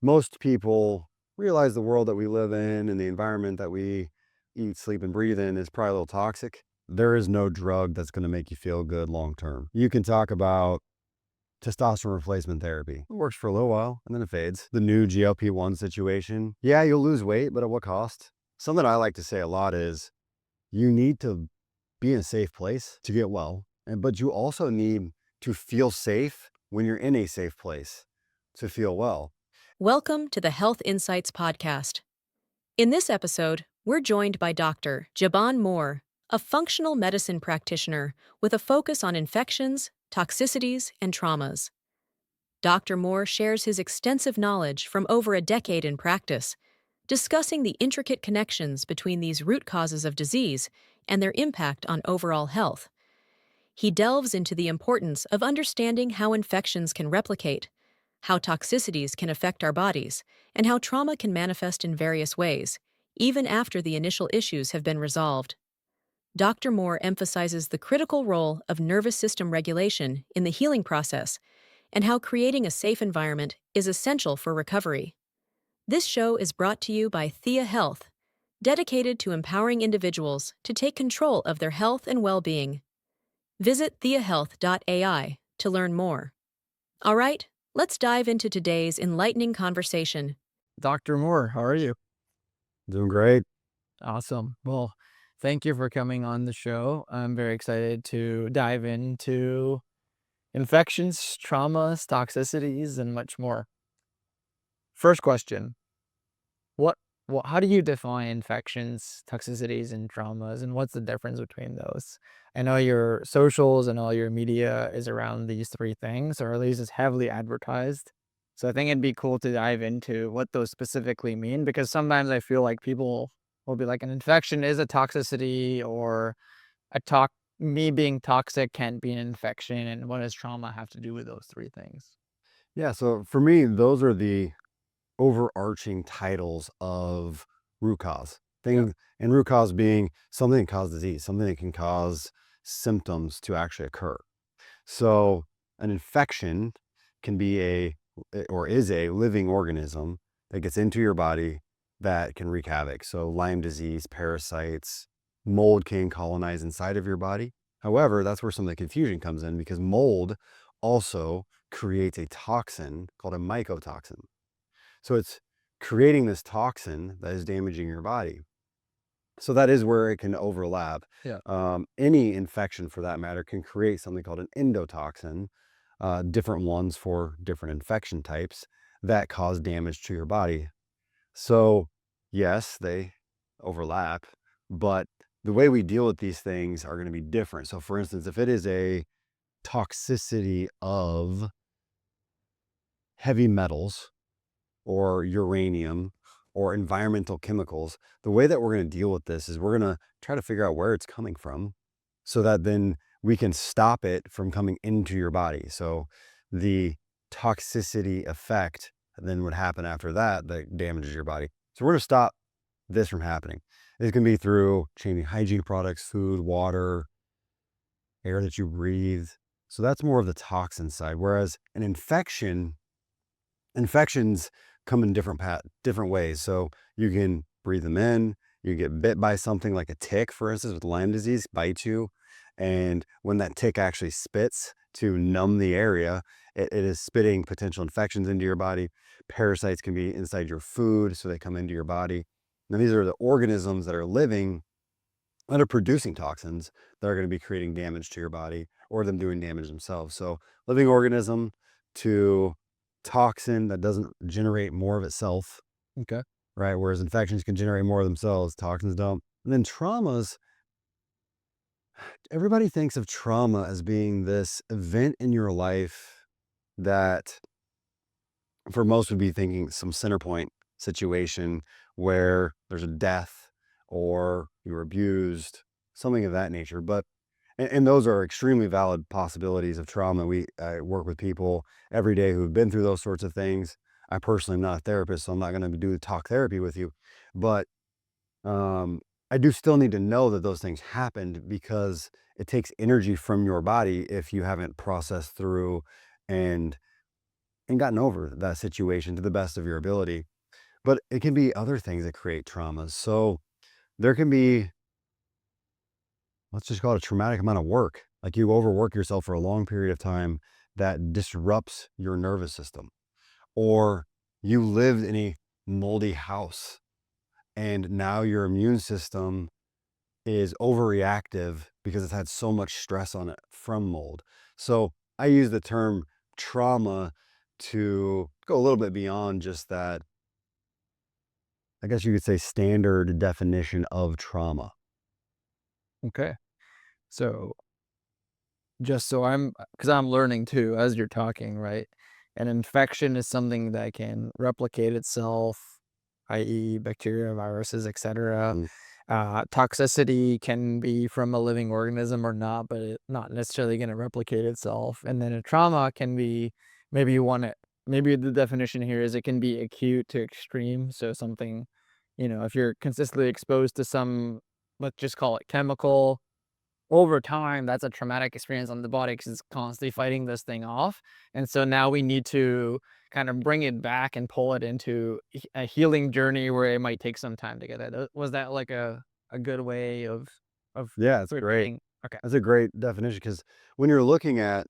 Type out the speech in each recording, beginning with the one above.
most people realize the world that we live in and the environment that we eat, sleep, and breathe in is probably a little toxic. There is no drug that's going to make you feel good long term. You can talk about testosterone replacement therapy. It works for a little while and then it fades. The new GLP-1 situation. Yeah, you'll lose weight, but at what cost? Something I like to say a lot is you need to be in a safe place to get well, but you also need to feel safe when you're in a safe place to feel well. Welcome to the Health Insights Podcast. In this episode, we're joined by Dr. Jaban Moore, a functional medicine practitioner with a focus on infections, toxicities, and traumas. Dr. Moore shares his extensive knowledge from over a decade in practice, discussing the intricate connections between these root causes of disease and their impact on overall health. He delves into the importance of understanding how infections can replicate, how toxicities can affect our bodies, and how trauma can manifest in various ways, even after the initial issues have been resolved. Dr. Moore emphasizes the critical role of nervous system regulation in the healing process and how creating a safe environment is essential for recovery. This show is brought to you by Thea Health, dedicated to empowering individuals to take control of their health and well-being. Visit theahealth.ai to learn more. All right, let's dive into today's enlightening conversation. Dr. Moore, how are you? Doing great. Awesome. Well, thank you for coming on the show. I'm very excited to dive into infections, traumas, toxicities, and much more. First question, what how do you define infections, toxicities, and traumas, and what's the difference between those? I know your socials and all your media is around these three things, or at least it's heavily advertised. So I think it'd be cool to dive into what those specifically mean, because sometimes I feel like people will be like, an infection is a toxicity, or a me being toxic can't be an infection, and what does trauma have to do with those three things? Yeah, so for me, those are the overarching titles of root cause. Yeah. And root cause being something that causes disease, something that can cause symptoms to actually occur. So an infection can be or is a living organism that gets into your body that can wreak havoc. So Lyme disease, parasites, mold can colonize inside of your body. However, that's where some of the confusion comes in because mold also creates a toxin called a mycotoxin. So it's creating this toxin that is damaging your body. So that is where it can overlap. Yeah. Any infection, for that matter, can create something called an endotoxin, different ones for different infection types that cause damage to your body. So, yes, they overlap, but the way we deal with these things are going to be different. So, for instance, if it is a toxicity of heavy metals, or uranium or environmental chemicals, the way that we're going to deal with this is we're going to try to figure out where it's coming from so that then we can stop it from coming into your body. So the toxicity effect then would happen after that that damages your body. So we're going to stop this from happening. It can be through changing hygiene products, food, water, air that you breathe. So that's more of the toxin side. Whereas an infections come in different ways. So you can breathe them in, you get bit by something like a tick, for instance, with Lyme disease, bites you. And when that tick actually spits to numb the area, it is spitting potential infections into your body. Parasites can be inside your food, so they come into your body. Now, these are the organisms that are living, that are producing toxins that are going to be creating damage to your body or them doing damage themselves. So living organism to toxin that doesn't generate more of itself, Okay. right? Whereas infections can generate more of themselves, toxins don't. And then traumas, everybody thinks of trauma as being this event in your life that for most would be thinking some center point situation where there's a death or you were abused, something of that nature. But and those are extremely valid possibilities of trauma. I work with people every day who've been through those sorts of things. I personally am not a therapist, so I'm not going to do talk therapy with you. But um, I do still need to know that those things happened because it takes energy from your body if you haven't processed through and and gotten over that situation to the best of your ability. But it can be other things that create traumas. So there can be, let's just call it a traumatic amount of work. Like you overwork yourself for a long period of time that disrupts your nervous system, or you lived in a moldy house and now your immune system is overreactive because it's had so much stress on it from mold. So I use the term trauma to go a little bit beyond just that, I guess you could say, standard definition of trauma. Okay. So just so because I'm learning too as you're talking, right? An infection is something that can replicate itself, i.e., bacteria, viruses, etc. Mm, Toxicity can be from a living organism or not, but it not necessarily going to replicate itself. And then a trauma can be maybe you want it. Maybe the definition here is it can be acute to extreme. So something, if you're consistently exposed to some, let's just call it chemical over time, that's a traumatic experience on the body because it's constantly fighting this thing off. And so now we need to kind of bring it back and pull it into a healing journey where it might take some time to get it. Was that like a good way of yeah, it's great. portraying? Okay. That's a great definition because when you're looking at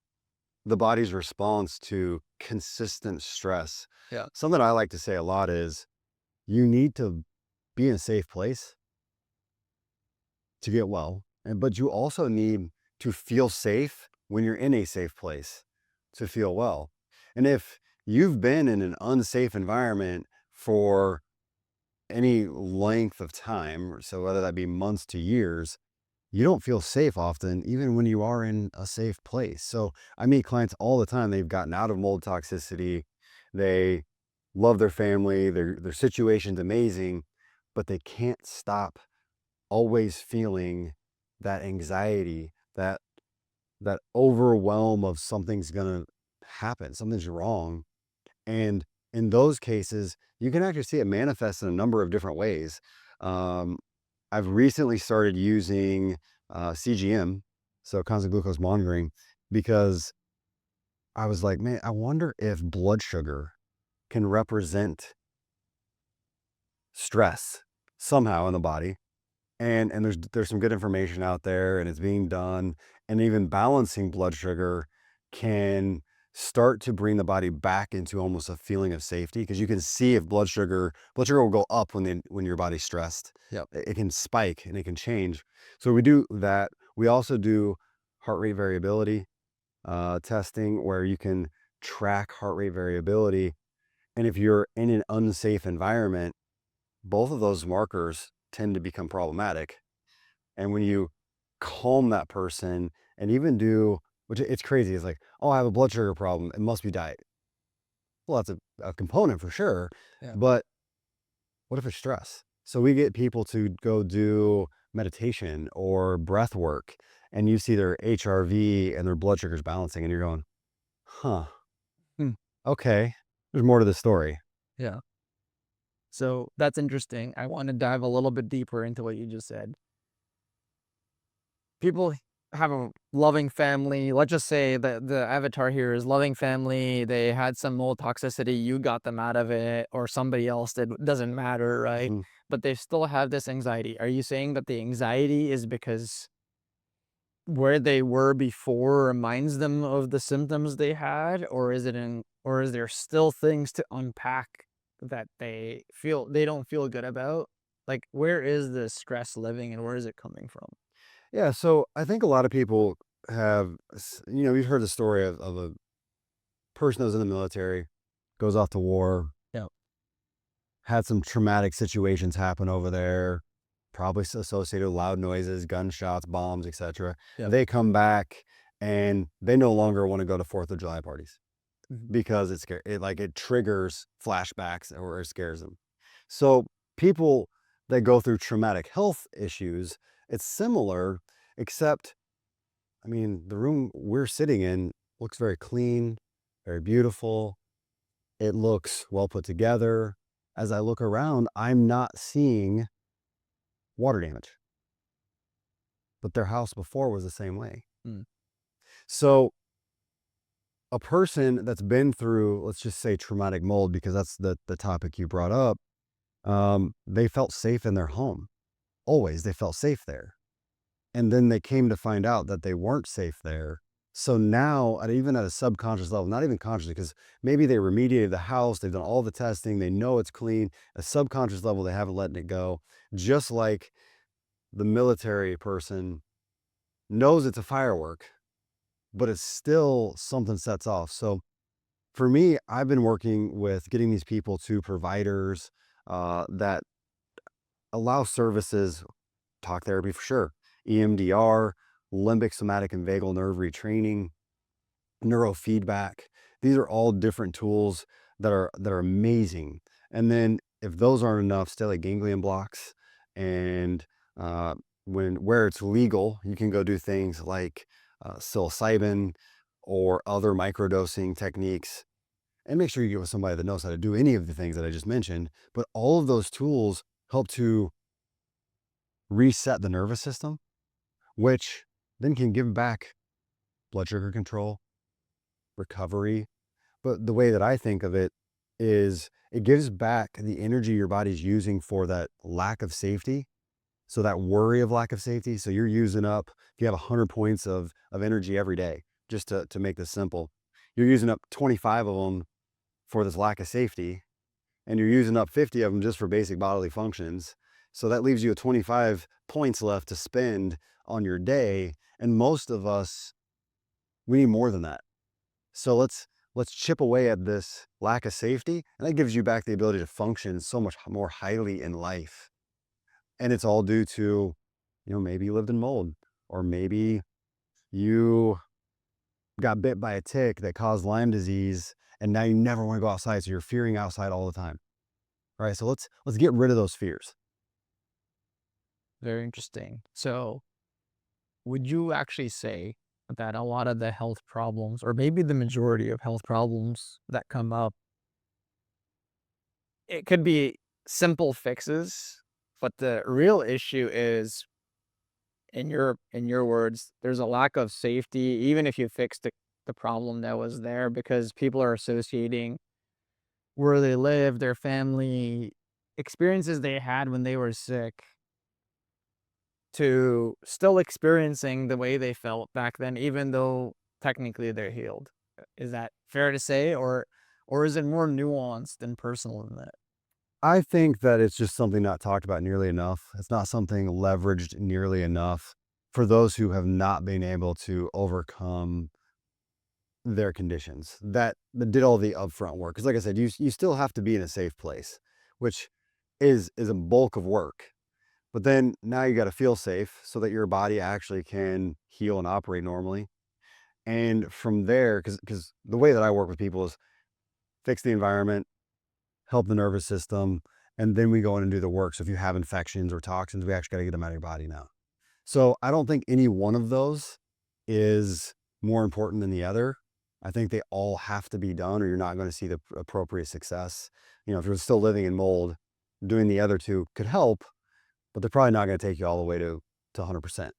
the body's response to consistent stress, Yeah. something I like to say a lot is you need to be in a safe place to get well. But you also need to feel safe when you're in a safe place to feel well. And if you've been in an unsafe environment for any length of time, so whether that be months to years, you don't feel safe often, even when you are in a safe place. So I meet clients all the time. They've gotten out of mold toxicity. They love their family. Their situation's amazing, but they can't stop always feeling that anxiety, that overwhelm of something's gonna happen, something's wrong. And in those cases, you can actually see it manifest in a number of different ways. Um, I've recently started using CGM, so constant glucose monitoring, because I was like, man, I wonder if blood sugar can represent stress somehow in the body. And there's some good information out there and it's being done, and even balancing blood sugar can start to bring the body back into almost a feeling of safety, because you can see if blood sugar will go up when your body's stressed. Yep. It can spike and it can change. So we do that. We also do heart rate variability testing, where you can track heart rate variability, and if you're in an unsafe environment, both of those markers tend to become problematic. And when you calm that person and even do, which it's crazy, it's like, oh, I have a blood sugar problem. It must be diet. Well, that's a component for sure. Yeah. But what if it's stress? So we get people to go do meditation or breath work, and you see their HRV and their blood sugars balancing, and you're going, huh, Hmm. okay, there's more to the story. Yeah. So that's interesting. I want to dive a little bit deeper into what you just said. People have a loving family. Let's just say that the avatar here is loving family. They had some mold toxicity. You got them out of it, or somebody else did. Doesn't matter, right? Mhm. But they still have this anxiety. Are you saying that the anxiety is because where they were before reminds them of the symptoms they had, or or is there still things to unpack that they don't feel good about? Like, where is the stress living and where is it coming from? Yeah, so I think a lot of people have, you've heard the story of a person that was in the military, goes off to war, Yeah. had some traumatic situations happen over there, probably associated with loud noises, gunshots, bombs, etc. Yeah. They come back and they no longer want to go to 4th of July parties Mhm. because it triggers flashbacks or it scares them. So people that go through traumatic health issues, it's similar, except, I mean, the room we're sitting in looks very clean, very beautiful. It looks well put together. As I look around, I'm not seeing water damage, but their house before was the same way. Mm. So a person that's been through, let's just say traumatic mold, because that's the topic you brought up, they felt safe in their home. Always, they felt safe there. And then they came to find out that they weren't safe there. So now, even at a subconscious level, not even consciously, because maybe they remediated the house, they've done all the testing, they know it's clean. A subconscious level, they haven't let it go. Just like the military person knows it's a firework, but it's still something sets off. So for me, I've been working with getting these people to providers that allow services, talk therapy for sure, EMDR, limbic somatic and vagal nerve retraining, neurofeedback. These are all different tools that are amazing. And then if those aren't enough, stellate ganglion blocks, and uh, where it's legal, you can go do things like psilocybin or other microdosing techniques. And make sure you get with somebody that knows how to do any of the things that I just mentioned. But all of those tools help to reset the nervous system, which then can give back blood sugar control, recovery. But the way that I think of it is it gives back the energy your body's using for that lack of safety. So that worry of lack of safety. So you're using up, if you have 100 points of energy every day, just to make this simple, you're using up 25 of them for this lack of safety, and you're using up 50 of them just for basic bodily functions. So that leaves you 25 points left to spend on your day. And most of us, we need more than that. So let's chip away at this lack of safety, and that gives you back the ability to function so much more highly in life. And it's all due to, maybe you lived in mold, or maybe you got bit by a tick that caused Lyme disease, and now you never want to go outside, so you're fearing outside all the time. Right? So let's get rid of those fears. Very interesting. So, would you actually say that a lot of the health problems, or maybe the majority of health problems that come up, it could be simple fixes, but the real issue is, in your words, there's a lack of safety, even if you fix the problem that was there, because people are associating where they live, their family, experiences they had when they were sick, to still experiencing the way they felt back then, even though technically they're healed. Is that fair to say, or is it more nuanced and personal than that? I think that it's just something not talked about nearly enough. It's not something leveraged nearly enough for those who have not been able to overcome their conditions that did all the upfront work. Because like I said, you still have to be in a safe place, which is a bulk of work. But then now you got to feel safe so that your body actually can heal and operate normally. And from there, because the way that I work with people is fix the environment, help the nervous system, and then we go in and do the work. So if you have infections or toxins, we actually got to get them out of your body now. So I don't think any one of those is more important than the other. I think they all have to be done, or you're not going to see the appropriate success. If you're still living in mold, doing the other two could help, but they're probably not going to take you all the way to 100%.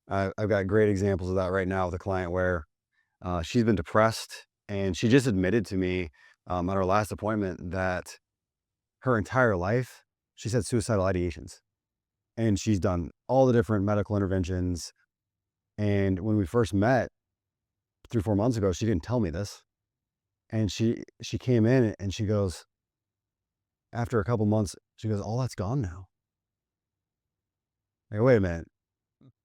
I've got great examples of that right now with a client where she's been depressed, and she just admitted to me at our last appointment that her entire life she's had suicidal ideations, and she's done all the different medical interventions. And when we first met 3 4 months ago, she didn't tell me this, and she came in and she goes, after a couple months, she goes, all that's gone now. Like, wait a minute,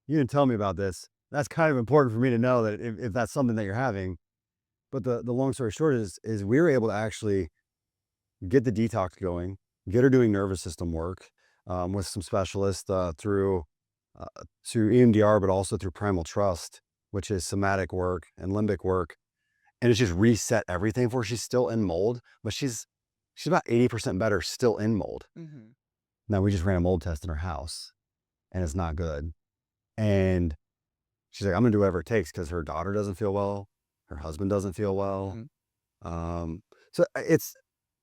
you didn't tell me about this. That's kind of important for me to know that if that's something that you're having. But the long story short is we were able to actually get the detox going, get her doing nervous system work with some specialists uh, through EMDR, but also through primal trust, which is somatic work and limbic work. And it's just reset everything for her. She's still in mold, but she's about 80% better still in mold. Mhm. Now we just ran a mold test in her house, and it's not good. And she's like, I'm gonna do whatever it takes, because her daughter doesn't feel well, her husband doesn't feel well. Mhm. So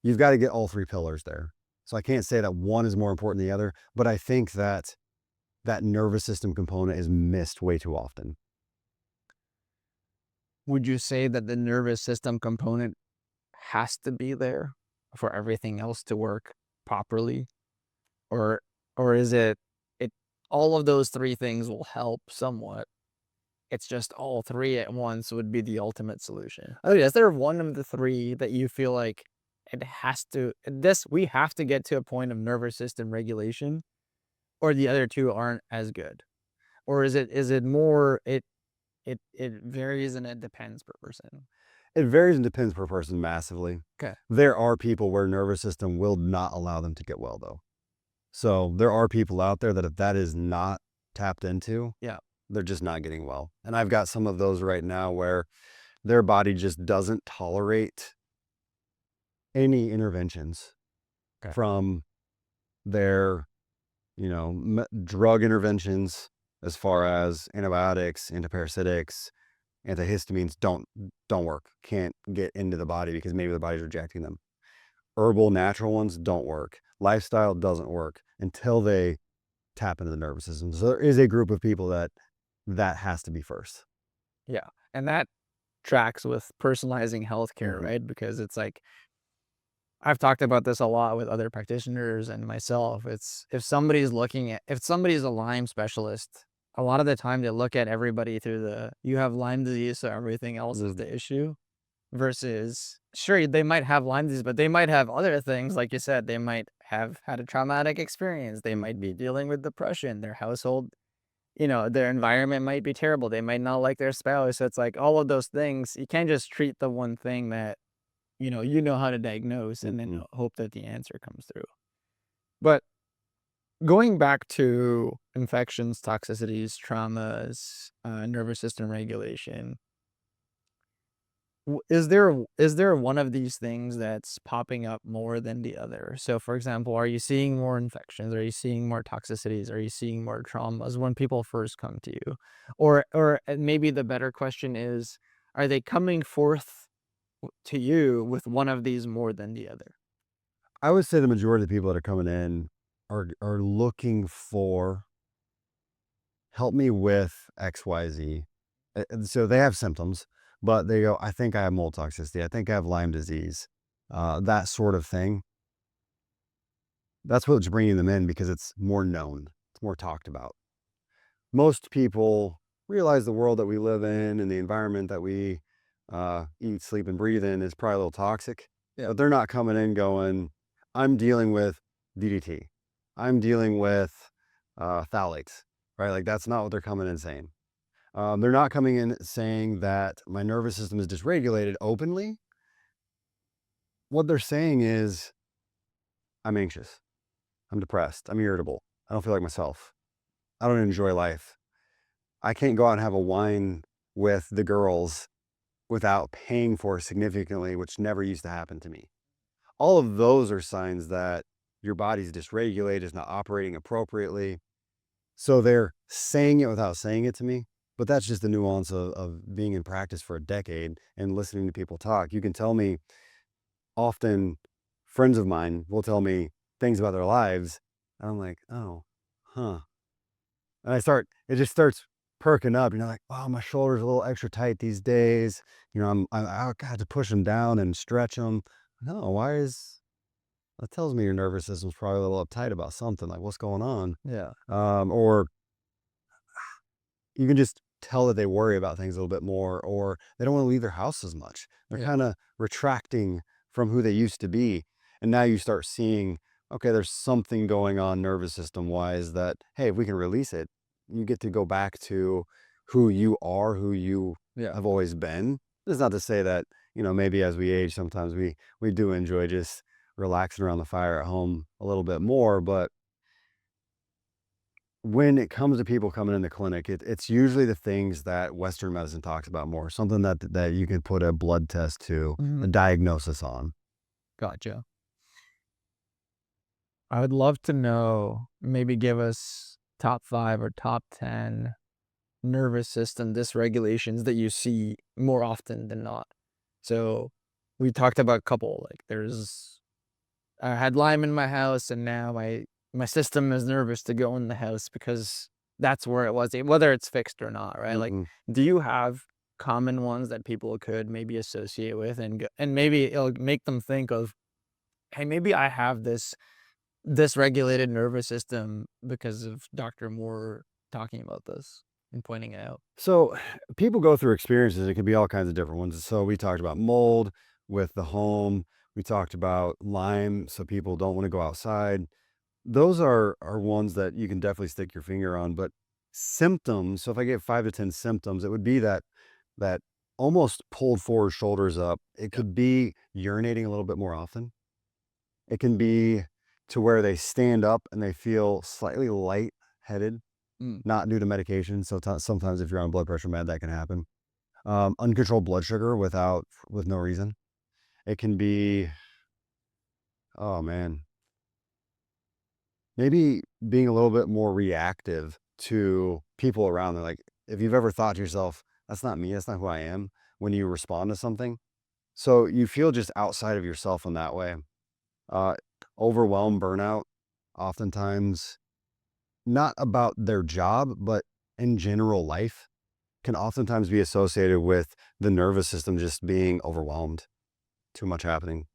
you've got to get all three pillars there. So I can't say that one is more important than the other, but I think that that nervous system component is missed way too often. would you say that the nervous system component has to be there for everything else to work properly? Or is it all of those three things will help somewhat? It's just all three at once would be the ultimate solution. Oh, yeah, is there one of the three that you feel like it has to this we have to get to a point of nervous system regulation, or the other two aren't as good? Or is it more it varies and it depends per person? It varies and depends per person massively. Okay. There are people where nervous system will not allow them to get well, though. So there are people out there that if that is not tapped into, Yeah. they're just not getting well. And I've got some of those right now where their body just doesn't tolerate any interventions Okay. from their, drug interventions as far as antibiotics, antiparasitics, antihistamines don't work. Can't get into the body because maybe the body's rejecting them. Herbal natural ones don't work. Lifestyle doesn't work until they tap into the nervous system. So there is a group of people that has to be first. Yeah. And that tracks with personalizing healthcare, Mhm. right? Because it's like I've talked about this a lot with other practitioners and myself. It's if somebody's a Lyme specialist, a lot of the time they look at everybody through you have Lyme disease, so everything else is Mhm. the issue. Versus, sure, they might have Lyme disease, but they might have other things. Like you said, they might have had a traumatic experience. They might be dealing with depression. Their household, their environment might be terrible. They might not like their spouse. So it's like all of those things. You can't just treat the one thing that you know how to diagnose and then Mhm. hope that the answer comes through. But going back to infections, toxicities, traumas, nervous system regulation, is there one of these things that's popping up more than the other? So, for example, are you seeing more infections? Are you seeing more toxicities? Are you seeing more traumas when people first come to you? Or maybe the better question is, are they coming forth to you with one of these more than the other? I would say the majority of the people that are coming in are looking for help me with XYZ. And so they have symptoms, but they go, I think I have mold toxicity. I think I have Lyme disease, that sort of thing. That's what's bringing them in because it's more known, it's more talked about. Most people realize the world that we live in and the environment that we eat, sleep, and breathe in is probably a little toxic, Yeah. but they're not coming in going, I'm dealing with DDT. I'm dealing with phthalates, right? Like that's not what they're coming in saying. They're not coming in saying that my nervous system is dysregulated openly. What they're saying is, I'm anxious. I'm depressed. I'm irritable. I don't feel like myself. I don't enjoy life. I can't go out and have a wine with the girls without paying for it significantly, which never used to happen to me. All of those are signs that your body's dysregulated, is not operating appropriately. So they're saying it without saying it to me. But that's just the nuance of being in practice for a decade and listening to people talk. You can tell me often friends of mine will tell me things about their lives. And I'm like, oh, huh. And it just starts perking up. Like, wow, my shoulder's a little extra tight these days. I got to push them down and stretch them. No, that tells me your nervous system's probably a little uptight about something. Like, what's going on? Yeah. Or you can just tell that they worry about things a little bit more, or they don't want to leave their house as much. They're Yeah. kind of retracting from who they used to be. And now you start seeing, okay, there's something going on nervous system wise that, hey, if we can release it, you get to go back to who you are, who you Yeah. have always been. It's not to say that, maybe as we age, sometimes we do enjoy just relaxing around the fire at home a little bit more, but when it comes to people coming in the clinic, it's usually the things that Western medicine talks about more, something that you can put a blood test to, Mhm. a diagnosis on. Gotcha. I would love to know, maybe give us top 5 or top 10 nervous system dysregulations that you see more often than not. So, we talked about a couple, like, I had Lyme in my house, and now my system is nervous to go in the house because that's where it was, whether it's fixed or not, right? Like, Mm-mm. do you have common ones that people could maybe associate with, and maybe it'll make them think of, hey, maybe I have this regulated nervous system because of Dr. Moore talking about this and pointing it out. So people go through experiences. It could be all kinds of different ones. So we talked about mold with the home. We talked about Lyme, so people don't want to go outside. Those are ones that you can definitely stick your finger on. But symptoms. So if I get 5 to 10 symptoms, it would be that almost pulled forward shoulders up. It Yep. could be urinating a little bit more often. It can be to where they stand up and they feel slightly lightheaded, Mm. not due to medication. So sometimes if you're on blood pressure med, that can happen. Uncontrolled blood sugar with no reason. It can be, oh man, maybe being a little bit more reactive to people around. They're like, if you've ever thought to yourself, that's not me, that's not who I am, when you respond to something. So you feel just outside of yourself in that way. Uh, Overwhelm, burnout, oftentimes not about their job, but in general life can oftentimes be associated with the nervous system just being overwhelmed, too much happening.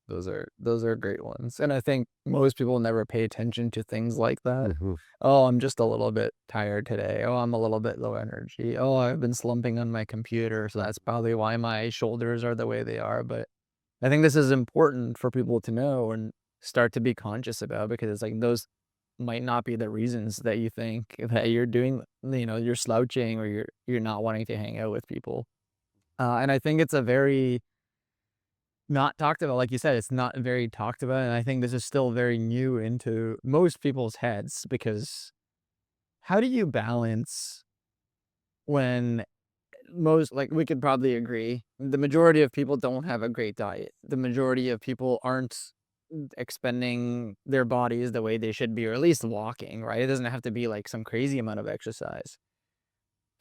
Those are great ones, and I think most people never pay attention to things like that. Mhm. "Oh, I'm just a little bit tired today. Oh, I'm a little bit low energy. Oh, I've been slumping on my computer, so that's probably why my shoulders are the way they are," but I think this is important for people to know and start to be conscious about, because it's like those might not be the reasons that you think that you're doing, you're slouching or you're not wanting to hang out with people. And I think it's a very not talked about, like you said, it's not very talked about, and I think this is still very new into most people's heads, because how do you balance when most, like, we could probably agree, the majority of people don't have a great diet. The majority of people aren't expending their bodies the way they should be, or at least walking, right? It doesn't have to be like some crazy amount of exercise.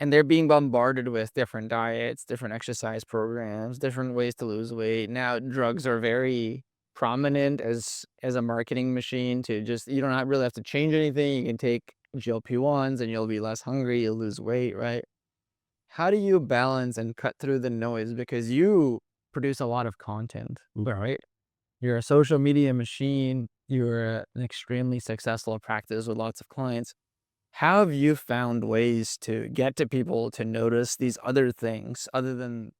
And they're being bombarded with different diets, different exercise programs, different ways to lose weight. Now, drugs are very prominent as a marketing machine to just, you don't really have to change anything. You can take GLP-1s and you'll be less hungry, you'll lose weight, right? How do you balance and cut through the noise? Because you produce a lot of content, right? You're a social media machine. You're an extremely successful practice with lots of clients. How have you found ways to get to people to notice these other things other than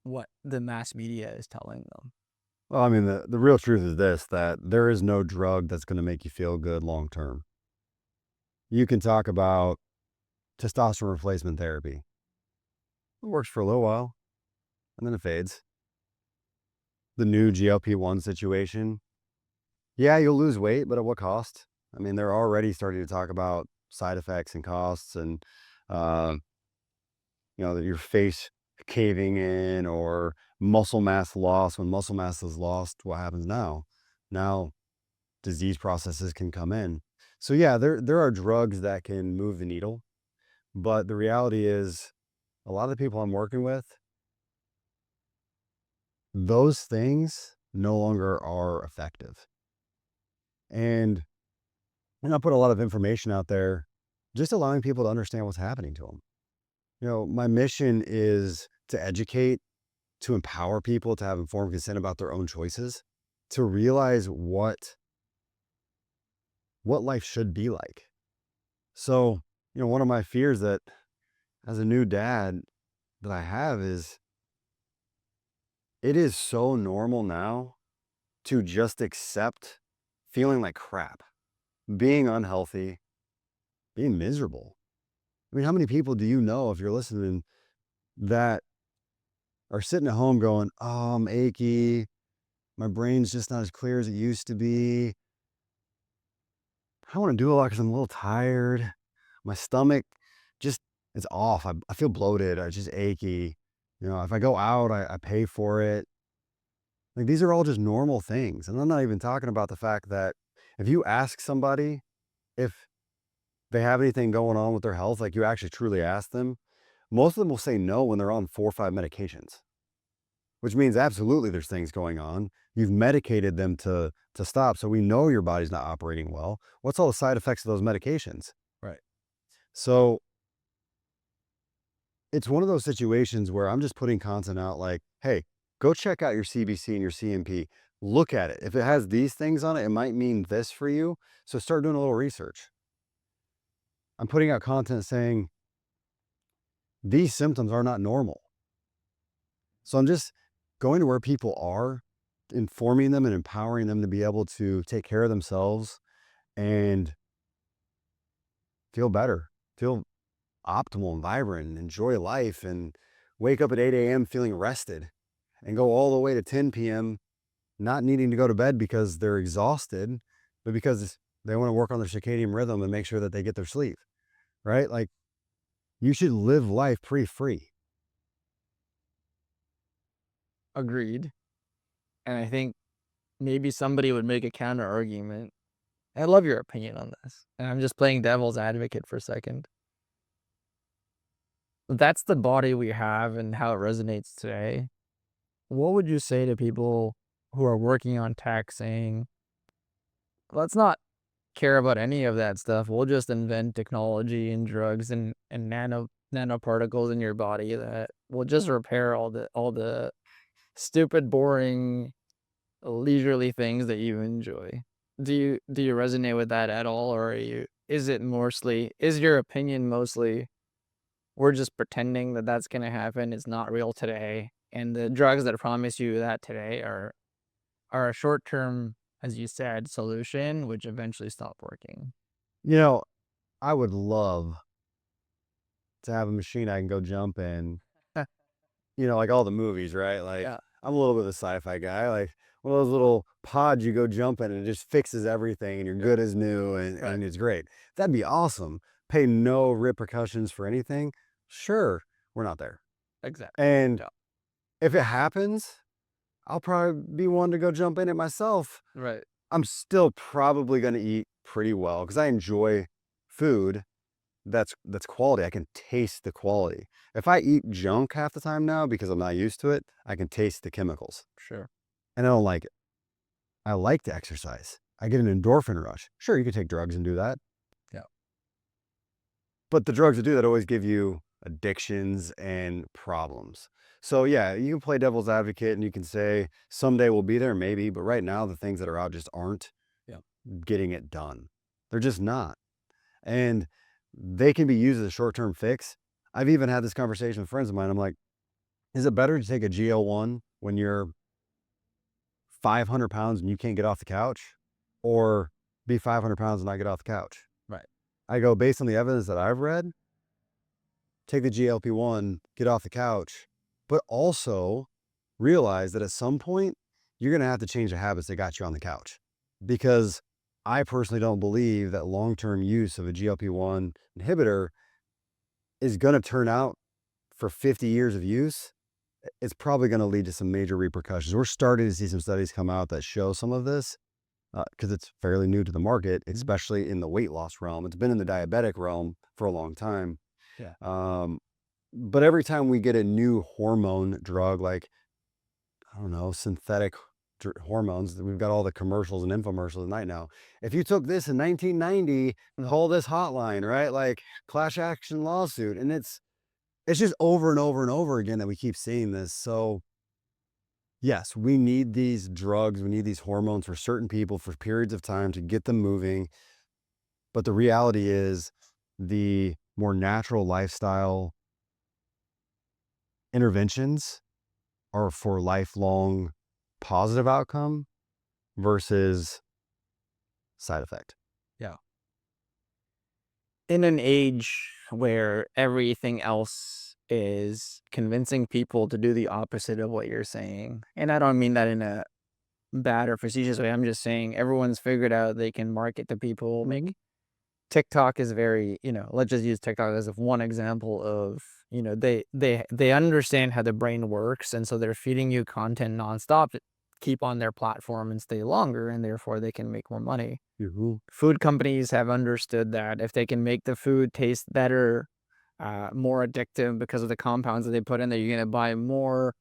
what the mass media is telling them? Well, I mean, the real truth is this, that there is no drug that's going to make you feel good long term. You can talk about testosterone replacement therapy. It works for a little while and then it fades. The new GLP-1 situation. Yeah, you'll lose weight, but at what cost? I mean, they're already starting to talk about side effects and costs and, uh, your face caving in or muscle mass loss. When muscle mass is lost, what happens now? Now disease processes can come in. So yeah, there are drugs that can move the needle, but the reality is a lot of the people I'm working with, those things no longer are effective. And I put a lot of information out there, just allowing people to understand what's happening to them. My mission is to educate, to empower people to have informed consent about their own choices, to realize what life should be like. So, one of my fears that as a new dad that I have is it is so normal now to just accept feeling like crap, being unhealthy, being miserable. I mean, how many people do you know, if you're listening, that are sitting at home going, "Oh, I'm achy. My brain's just not as clear as it used to be. I don't want to do a lot because I'm a little tired. My stomach just it's off. I feel bloated. I just achy. If I go out, I pay for it." Like these are all just normal things. And I'm not even talking about the fact that if you ask somebody if they have anything going on with their health, like you actually truly ask them, most of them will say no when they're on 4 or 5 medications, which means absolutely there's things going on. You've medicated them to stop. So we know your body's not operating well. What's all the side effects of those medications? Right. So it's one of those situations where I'm just putting content out like, hey, go check out your CBC and your CMP. Look at it. If it has these things on it, it might mean this for you. So start doing a little research. I'm putting out content saying these symptoms are not normal. So I'm just going to where people are, informing them and empowering them to be able to take care of themselves and feel better, feel optimal and vibrant and enjoy life and wake up at 8 a.m. feeling rested and go all the way to 10 p.m. not needing to go to bed because they're exhausted, but because they want to work on their circadian rhythm and make sure that they get their sleep, right? Like you should live life pretty free. Agreed. And I think maybe somebody would make a counter argument. I love your opinion on this. And I'm just playing devil's advocate for a second. That's the body we have and how it resonates today. What would you say to people who are working on tech saying, let's not care about any of that stuff. We'll just invent technology and drugs and nanoparticles in your body that will just repair all the stupid, boring, leisurely things that you enjoy. Do you resonate with that at all, or is your opinion mostly we're just pretending that that's gonna happen? It's not real today, and the drugs that promise you that today are a short term, as you said, solution, which eventually stop working. You know, I would love to have a machine I can go jump in, like all the movies, right? Like Yeah, I'm a little bit of a sci-fi guy, like one of those little pods you go jump in and it just fixes everything and you're good as new right. and it's great. That'd be awesome. Pay no repercussions for anything. Sure, we're not there. Exactly. And Yeah. if it happens, I'll probably be one to go jump in it myself. Right. I'm still probably going to eat pretty well because I enjoy food that's quality. I can taste the quality. If I eat junk half the time now because I'm not used to it, I can taste the chemicals Sure. and I don't like it. I like to exercise. I get an endorphin rush. Sure, you could take drugs and do that, Yeah. but the drugs that do that always give you addictions and problems. So yeah, you can play devil's advocate and you can say someday we'll be there, maybe, but right now the things that are out just aren't Yeah. getting it done. They're just not. And they can be used as a short-term fix. I've even had this conversation with friends of mine. I'm like, is it better to take a GL1 when you're 500 pounds and you can't get off the couch or be 500 pounds and not get off the couch? Right. I go, based on the evidence that I've read, take the GLP-1, get off the couch, but also realize that at some point, you're going to have to change the habits that got you on the couch. Because I personally don't believe that long-term use of a GLP-1 inhibitor is going to turn out for 50 years of use. It's probably going to lead to some major repercussions. We're starting to see some studies come out that show some of this because it's fairly new to the market, Mhm. especially in the weight loss realm. It's been in the diabetic realm for a long time. Yeah. Um, but every time we get a new hormone drug, like, I don't know, synthetic hormones, we've got all the commercials and infomercials at night now. If you took this in 1990, call this hotline, right? Like class action lawsuit. And it's just over and over and over again that we keep seeing this. So yes, we need these drugs, we need these hormones for certain people for periods of time to get them moving. But the reality is the more natural lifestyle interventions are for lifelong positive outcome versus side effect. Yeah. In an age where everything else is convincing people to do the opposite of what you're saying, and I don't mean that in a bad or facetious way. I'm just saying everyone's figured out they can market to people. Make TikTok is very, let's just use TikTok as one example of, they understand how the brain works, and so they're feeding you content nonstop to keep on their platform and stay longer, and therefore they can make more money. Mhm. Food companies have understood that if they can make the food taste better, more addictive because of the compounds that they put in there, you're gonna buy more.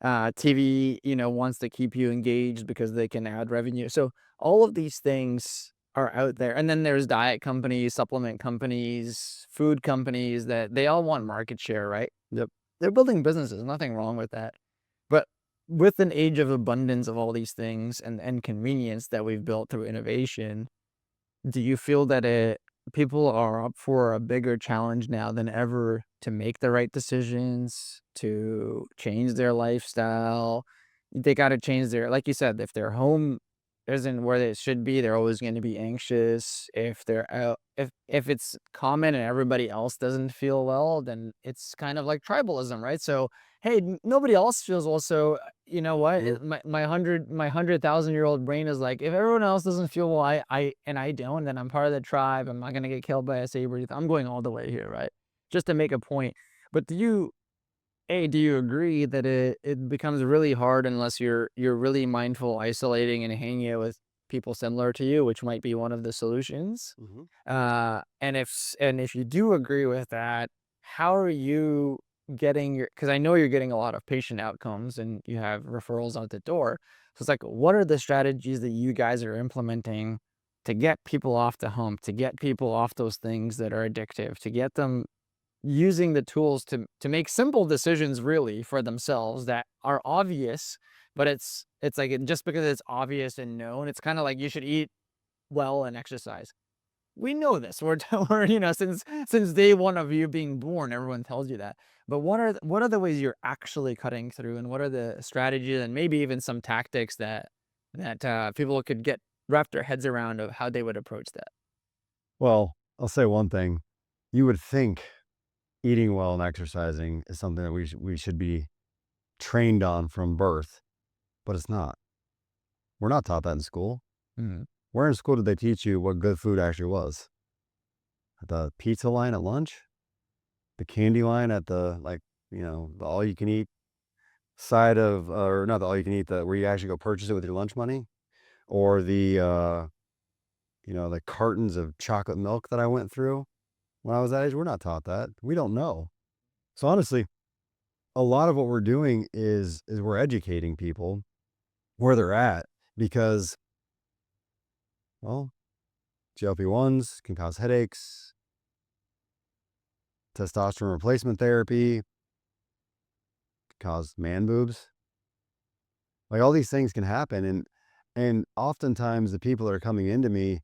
TV, wants to keep you engaged because they can add revenue. So all of these things are out there. And then there's diet companies, supplement companies, food companies that they all want market share, right? Yep. They're building businesses, nothing wrong with that. But with an age of abundance of all these things and convenience that we've built through innovation, do you feel that people are up for a bigger challenge now than ever to make the right decisions, to change their lifestyle? They gotta change their, like you said, if their home isn't where it should be, they're always gonna be anxious. If they're out if it's common and everybody else doesn't feel well, then it's kind of like tribalism, right? So, hey, nobody else feels well, so you know what? Mhm. My 100,000-year-old brain is like, if everyone else doesn't feel well, I don't, then I'm part of the tribe. I'm not gonna get killed by a saber tooth. I'm going all the way here, right? Just to make a point. But do you agree that it becomes really hard unless you're really mindful, isolating, and hanging out with people similar to you, which might be one of the solutions? Mhm. And if you do agree with that, how are you getting your? Because I know you're getting a lot of patient outcomes and you have referrals out the door. So it's like, what are the strategies that you guys are implementing to get people off the hump, to get people off those things that are addictive, to get them using the tools to make simple decisions really for themselves that are obvious, but it's like just because it's obvious and known, it's kind of like you should eat well and exercise. We know this. We're since day one of you being born, everyone tells you that. But what are the ways you're actually cutting through, and what are the strategies and maybe even some tactics that people could get wrap their heads around of how they would approach that? Well, I'll say one thing. You would think eating well and exercising is something that we should be trained on from birth, but it's not. We're not taught that in school. Mhm. Where in school did they teach you what good food actually was? At the pizza line at lunch? The candy line at the, like, the all you can eat side of, or not the all you can eat, the where you actually go purchase it with your lunch money? Or the cartons of chocolate milk that I went through when I was that age? We're not taught that. We don't know. So honestly, a lot of what we're doing is we're educating people where they're at because, well, GLP-1s can cause headaches, testosterone replacement therapy cause man boobs. Like, all these things can happen, and oftentimes the people that are coming into me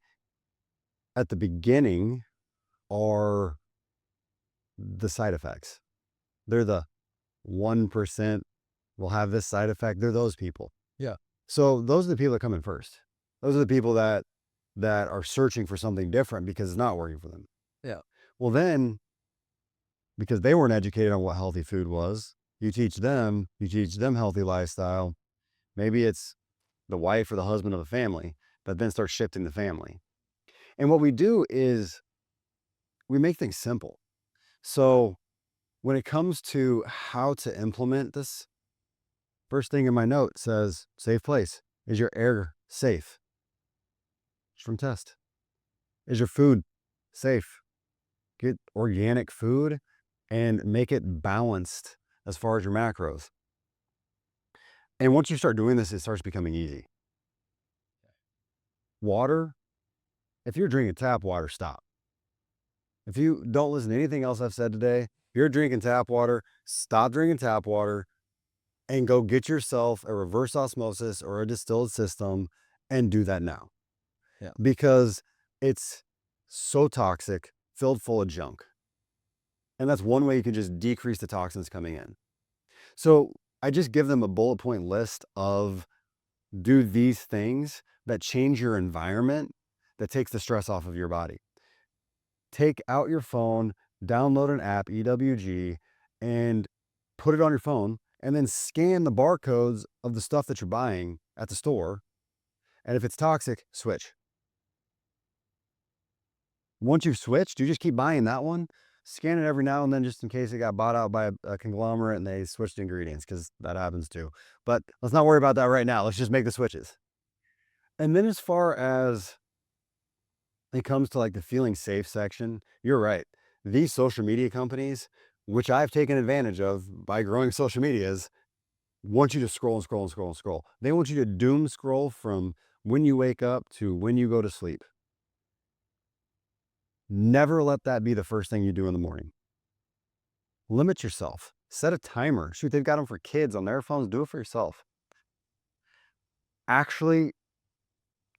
at the beginning are the side effects. They're the 1% will have this side effect. They're those people. Yeah. So those are the people that come in first. Those are the people that are searching for something different because it's not working for them. Yeah. Well, then, because they weren't educated on what healthy food was, you teach them healthy lifestyle. Maybe it's the wife or the husband of the family that then starts shifting the family. And what we do is we make things simple. So when it comes to how to implement this, first thing in my note says safe place. Is your air safe? It's from test. Is your food safe? Get organic food and make it balanced as far as your macros. And once you start doing this, it starts becoming easy. Water, if you're drinking tap water, stop. If you don't listen to anything else I've said today, if you're drinking tap water, stop drinking tap water and go get yourself a reverse osmosis or a distilled system and do that now Yeah. because it's so toxic, filled full of junk. And that's one way you can just decrease the toxins coming in. So I just give them a bullet point list of do these things that change your environment, that takes the stress off of your body. Take out your phone, download an app, EWG, and put it on your phone, and then scan the barcodes of the stuff that you're buying at the store. And if it's toxic, switch. Once you've switched, you just keep buying that one. Scan it every now and then just in case it got bought out by a conglomerate and they switched ingredients because that happens too. But let's not worry about that right now. Let's just make the switches. And then as far as it comes to like the feeling safe section, you're right. These social media companies, which I've taken advantage of by growing social medias, want you to scroll and scroll and scroll and scroll. They want you to doom scroll from when you wake up to when you go to sleep. Never let that be the first thing you do in the morning. Limit yourself. Set a timer. Shoot, they've got them for kids on their phones. Do it for yourself. Actually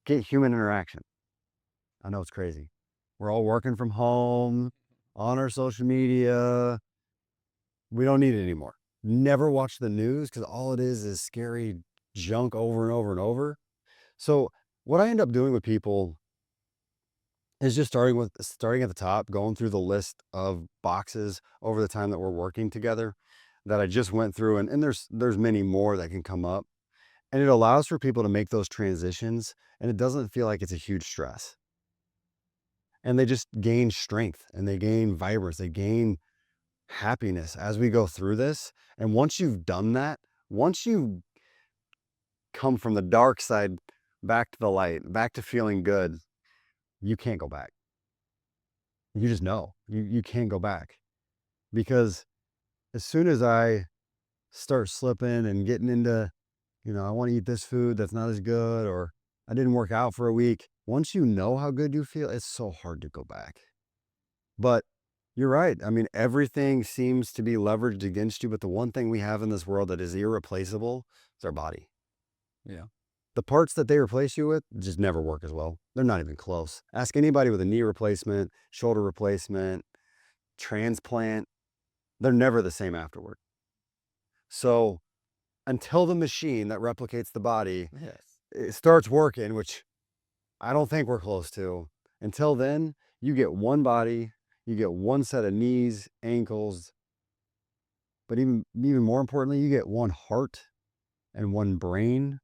get human interaction. I know it's crazy. We're all working from home, on our social media. We don't need it anymore. Never watch the news because all it is scary junk over and over and over. So what I end up doing with people is just starting at the top, going through the list of boxes over the time that we're working together that I just went through, and there's many more that can come up. And it allows for people to make those transitions, and it doesn't feel like it's a huge stress. And they just gain strength and they gain vibrance, they gain happiness as we go through this. And once you've done that, once you come from the dark side back to the light, back to feeling good, you can't go back. You just know you can't go back, because as soon as I start slipping and getting into, I want to eat this food that's not as good, or I didn't work out for a week. Once you know how good you feel, it's so hard to go back. But you're right. I mean, everything seems to be leveraged against you, but the one thing we have in this world that is irreplaceable is our body. Yeah. The parts that they replace you with just never work as well. They're not even close. Ask anybody with a knee replacement, shoulder replacement, transplant. They're never the same afterward. So until the machine that replicates the body Yes. it starts working, which I don't think we're close to, until then, you get one body, you get one set of knees, ankles, but even more importantly, you get one heart and one brain,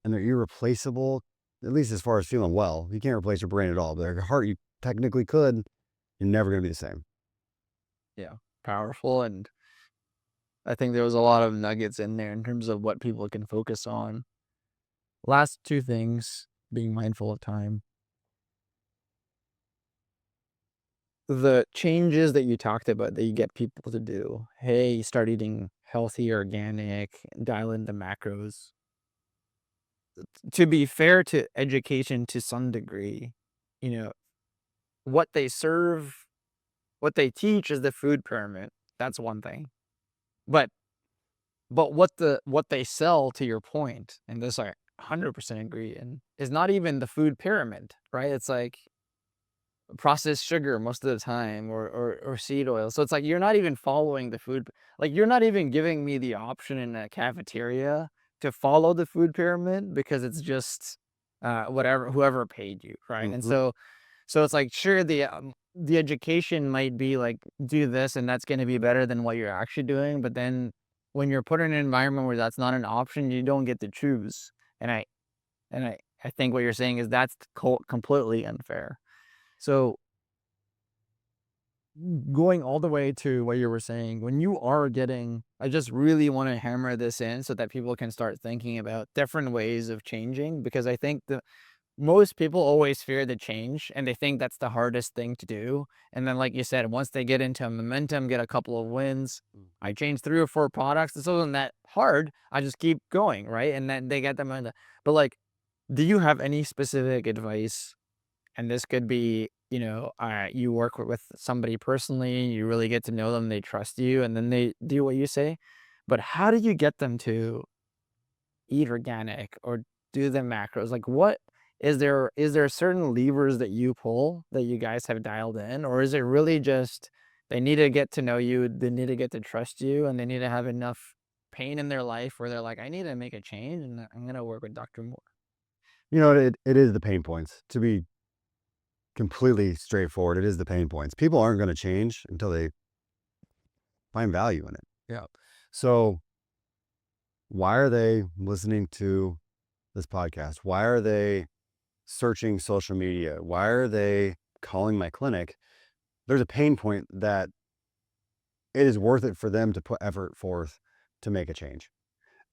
and they're irreplaceable, at least as far as feeling well. You can't replace your brain at all, but your heart, you technically could. You're never going to be the same. Yeah. Powerful. And I think there was a lot of nuggets in there in terms of what people can focus on. Last two things, being mindful of time. The changes that you talked about that you get people to do. Hey, start eating healthy, organic, dial in the macros. To be fair to education to some degree, you know, what they serve, what they teach is the food pyramid. That's one thing. But what they sell, to your point, and this I 100% agree in, is not even the food pyramid, right? It's like processed sugar most of the time, or seed oil. So it's like you're not even following the food, like you're not even giving me the option in a cafeteria to follow the food pyramid, because it's just whatever, whoever paid you, right? And Mm-hmm. so it's like, sure, the education might be like, do this and that's going to be better than what you're actually doing, but then when you're put in an environment where that's not an option, you don't get to choose. And I think what you're saying is that's completely unfair. So going all the way to what you were saying, when you are getting, I just really want to hammer this in so that people can start thinking about different ways of changing, because I think most people always fear the change and they think that's the hardest thing to do. And then, like you said, once they get into momentum, get a couple of wins, I changed 3 or 4 products. This wasn't that hard. I just keep going, right? And then they get them in. But like, do you have any specific advice? And this could be, you work with somebody personally, you really get to know them, they trust you, and then they do what you say. But how do you get them to eat organic or do the macros? Like, what is there certain levers that you pull that you guys have dialed in, or is it really just they need to get to know you, they need to get to trust you, and they need to have enough pain in their life where they're like, I need to make a change, and I'm gonna work with Dr. Moore. It is the pain points. To be completely straightforward, it is the pain points. People aren't going to change until they find value in it. Yeah. So why are they listening to this podcast? Why are they searching social media? Why are they calling my clinic? There's a pain point that it is worth it for them to put effort forth to make a change.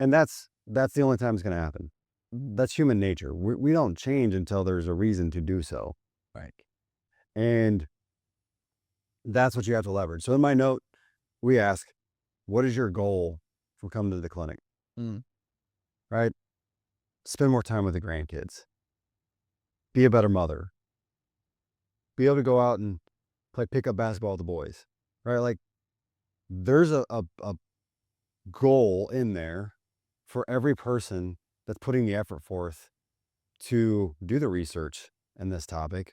And that's the only time it's going to happen. That's human nature. We don't change until there's a reason to do so. Right. And that's what you have to leverage. So in my note, we ask, what is your goal for coming to the clinic? Mm. Right? Spend more time with the grandkids. Be a better mother. be able to go out and play pickup basketball with the boys, right? Like there's a goal in there for every person that's putting the effort forth to do the research in this topic.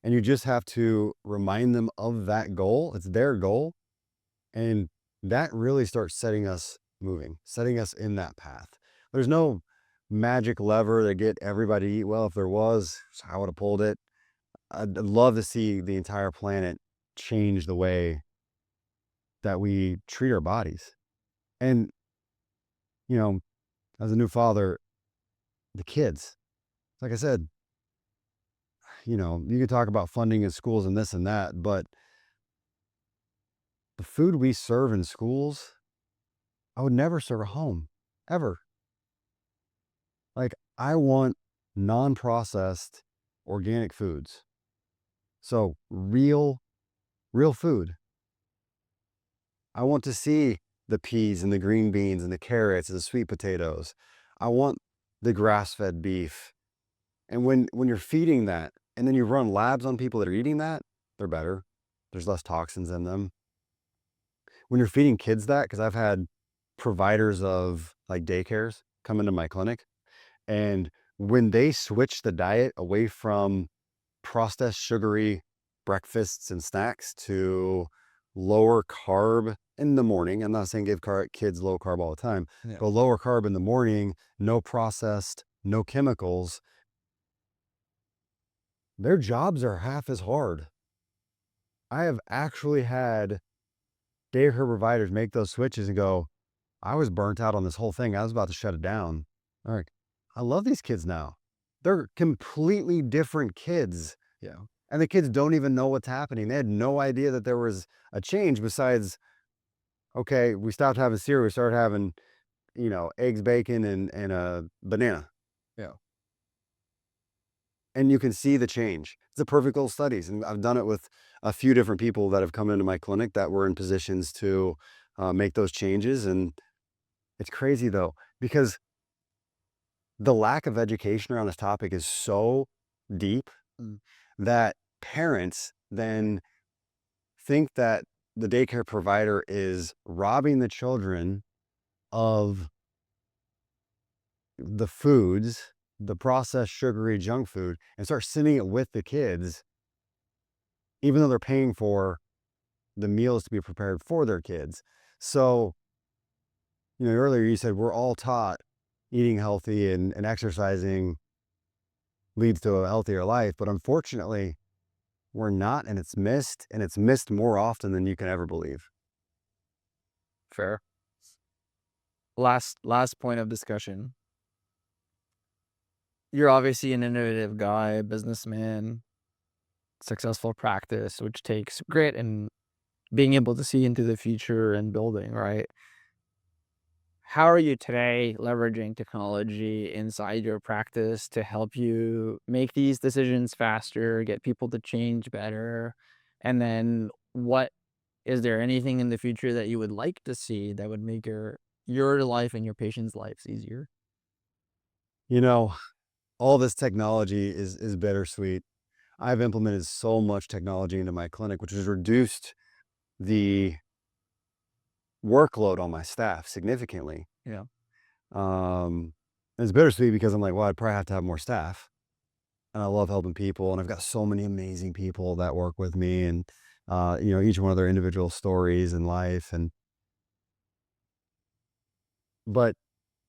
And you just have to remind them of that goal. It's their goal. And that really starts setting us moving, setting us in that path. There's no magic lever to get everybody to eat well. If there was, I would have pulled it. I'd love to see the entire planet change the way that we treat our bodies. And, you know, as a new father, the kids, like I said, you can talk about funding in schools and this and that, but the food we serve in schools, I would never serve at home, ever. Like, I want non-processed organic foods. So real food. I want to see the peas and the green beans and the carrots and the sweet potatoes. I want the grass-fed beef. And when you're feeding that, and then you run labs on people that are eating that, they're better. There's less toxins in them. When you're feeding kids that, because I've had providers of like daycares come into my clinic, and when they switch the diet away from processed sugary breakfasts and snacks to lower carb in the morning, I'm not saying give kids low carb all the time, Yeah. but lower carb in the morning, no processed, no chemicals, their jobs are half as hard. I have actually had daycare providers make those switches and go, I was burnt out on this whole thing. I was about to shut it down. All right. I love these kids now. They're completely different kids. Yeah. And the kids don't even know what's happening. They had no idea that there was a change besides, okay, we stopped having cereal. We started having, eggs, bacon, and a banana. Yeah. And you can see the change. It's a perfect little studies. And I've done it with a few different people that have come into my clinic that were in positions to make those changes. And it's crazy though, because the lack of education around this topic is so deep Mm. that parents then think that the daycare provider is robbing the children of the foods, the processed sugary junk food, and start sending it with the kids, even though they're paying for the meals to be prepared for their kids. So, earlier you said we're all taught eating healthy and exercising leads to a healthier life, but unfortunately, we're not, and it's missed more often than you can ever believe. Fair. Last point of discussion. You're obviously an innovative guy, businessman, successful practice, which takes grit and being able to see into the future and building, right? How are you today leveraging technology inside your practice to help you make these decisions faster, get people to change better? And then what is there anything in the future that you would like to see that would make your life and your patients' lives easier? You know, all this technology is bittersweet. I've implemented so much technology into my clinic, which has reduced the workload on my staff significantly. Yeah. Um, it's bittersweet because I'm like, well, I'd probably have to have more staff. And I love helping people, and I've got so many amazing people that work with me, and each one of their individual stories in life. But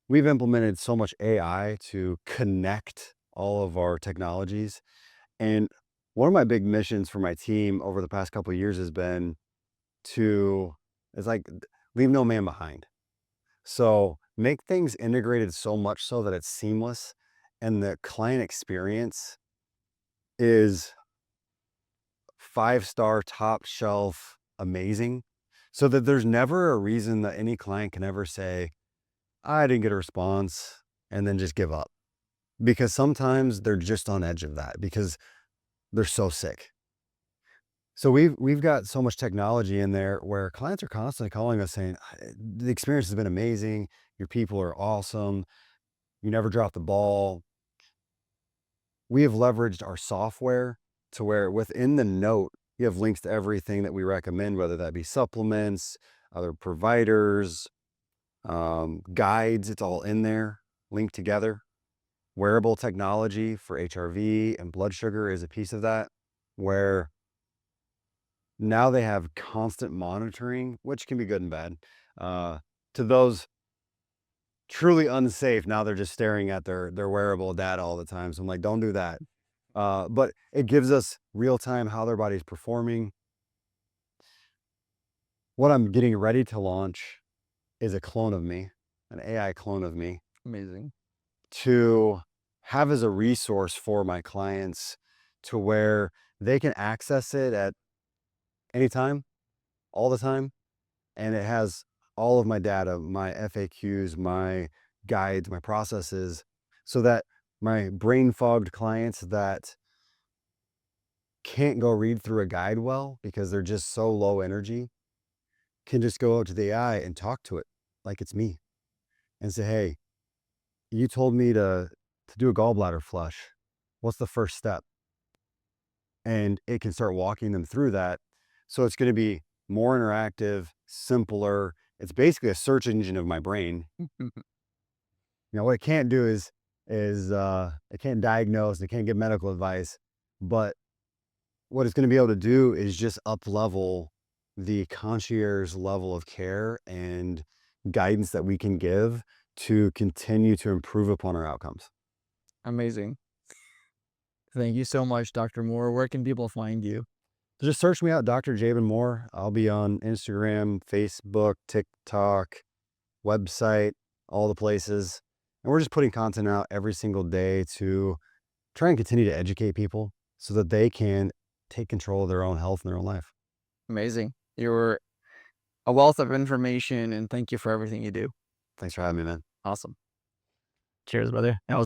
we've implemented so much AI to connect all of our technologies. And one of my big missions for my team over the past couple of years has been to, it's like, leave no man behind. So make things integrated so much so that it's seamless and the client experience is five-star, top shelf, amazing. So that there's never a reason that any client can ever say, I didn't get a response, and then just give up. Because sometimes they're just on edge of that because they're so sick. So we've got so much technology in there where clients are constantly calling us saying, the experience has been amazing. Your people are awesome. You never drop the ball. We have leveraged our software to where within the note, you have links to everything that we recommend, whether that be supplements, other providers, guides. It's all in there, linked together. Wearable technology for HRV and blood sugar is a piece of that, where now they have constant monitoring, which can be good and bad. To those truly unsafe, now they're just staring at their wearable data all the time. So I'm like, don't do that. But it gives us real time how their body's performing. What I'm getting ready to launch is a clone of me, an AI clone of me, Amazing. to have as a resource for my clients, to where they can access it at any time, all the time. And it has all of my data, my FAQs, my guides, my processes, so that my brain fogged clients that can't go read through a guide well because they're just so low energy can just go out to the AI and talk to it like it's me and say, hey, you told me to do a gallbladder flush. What's the first step? And it can start walking them through that. So it's going to be more interactive, simpler. It's basically a search engine of my brain. What it can't do is it can't diagnose, it can't give medical advice, but what it's going to be able to do is just up level the concierge level of care and guidance that we can give to continue to improve upon our outcomes. Amazing. Thank you so much, Dr. Moore. Where can people find you? So just search me out, Dr. Jaban Moore. I'll be on Instagram, Facebook, TikTok, website, all the places. And we're just putting content out every single day to try and continue to educate people so that they can take control of their own health and their own life. Amazing. You're a wealth of information, and thank you for everything you do. Thanks for having me, man. Awesome. Cheers, brother. That was